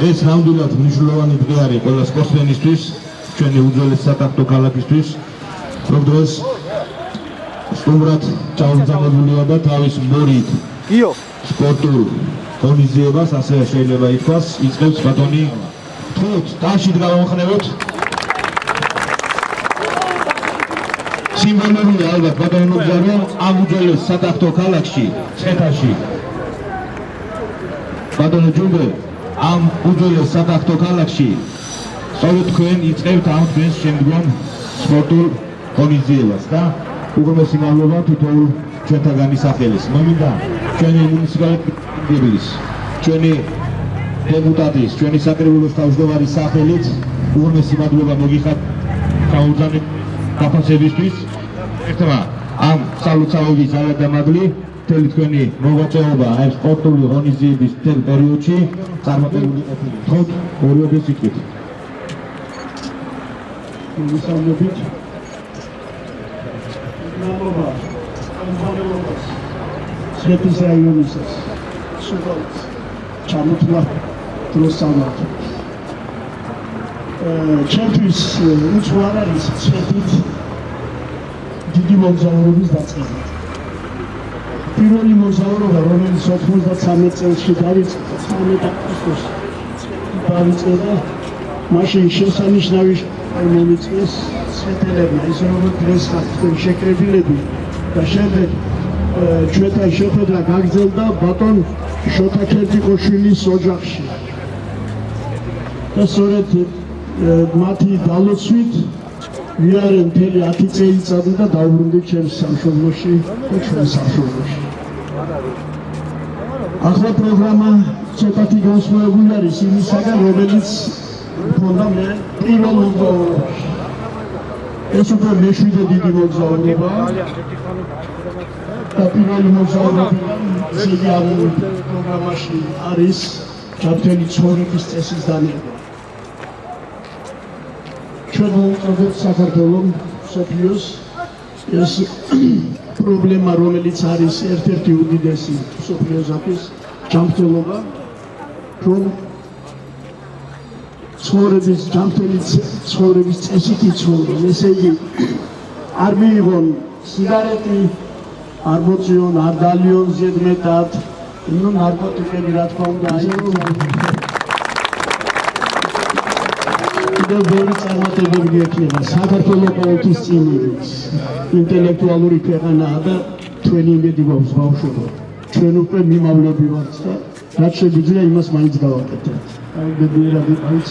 ეს ნამდვილად მნიშვნელოვანი დღე არის ყველა სპორტსმენისთვის, ჩვენი უძველესი სატახტო ქალაქისთვის, რომ დღეს სტუმრად ჩაუგზავნებულია და თავის მორით სპორტულ ღონისძიებას, ასე შეიძლება ითქვას, იწყებს ბატონი თუთ დაშით გავამხნევოთ. სიმბოლურია ალბათ ბატონობდა, რომ ამ უძველეს სატახტო ქალაქში, ცხეთაში ბატონო ჯუმბე ამ უძველეს სატახტო ქალაქში სწორედ თქვენ იწყებთ ამ დღეს შემდგომ სპორტულ ღონისძიებას და უღრმესი მადლობა თითოეულ ჩვენთაგანი სახელის. მომინდა ჩვენი მუნიციპალიტეტის, ჩვენი დეპუტატის, ჩვენი საკრებულოს თავმჯდომარის სახელით უღრმესი მადლობა მოგიხადთ ჩაუგზავნით დაფასებისთვის. ერთმა ამ სალოცავების ძალადამადლი მთელი თქვენი მოღვაწეობა ამ სპორტული ღონისძიების მთელ პერიოდში წარმატებული ყოფილი. თოთ ორივე სიტყვით. მოგესალმებით. მადლობა. ამბოლოს. სვეტის რაიონისას. სულაც. ჩამოთვლა დროსამათ. ჩემთვის უცხოარ არის სვეტით დიდი მოგზაურობის დაწყება. პირველი მოგზაურობა, რომელიც 93 წელს დავიწყე, 13 აგვისტოში დავიწყე, მაშინ შესანიშნავი მომიწეს სვეტელებმა, ისე რომ დღეს ხართ შეკრებილები და შემდეგ ჩვენთან შეხვედრა გაგრძელდა ბატონ შოთა ქერდიყოშვილის ოჯახში. და სწორედ მათი დალოცვით ვიარე მთელი 10 წელიწადი და დავბრუნდი ჩემს სამშობლოში და ჩვენს სამშობლოში. ახლა პროგრამა ცოტათი განსხვავებული არის იმისაგან, რომელიც მქონდა მე პირველ მოგზაურობაში. ეს უკვე მეშვიდე დიდი მოგზაურობაა და პირველი მოგზაურობიდან ზედი ამ პროგრამაში არის ჩართული ცხოვრების წესის დანერგვა. ჩვენ მოვუწოდეთ საქართველოს მსოფლიოს ეს პრობლემა, რომელიც არის ერთ-ერთი უდიდესი მსოფლიოსთვის ჯანმრთელობა, რომ ცხოვრების წესით იცხოვრონ. ესე იგი, არ მიიღონ სიგარეტი, არ მოწიონ, არ დალიონ ზედმეტად, ნარკოტიკები, რა თქმა უნდა, კიდევ ბევრი წარმატებები გვექნება. საქართველო ყოველთვის წინ იდის. ინტელექტუალური ქვეყანაა და ჩვენი იმედი გვაქვს ბავშვობა. ჩვენ უკვე მიმავლები ვართ და რაც შეგვიძლია იმას მაინც გავაკეთებთ. აი ბედნიერად იყავით.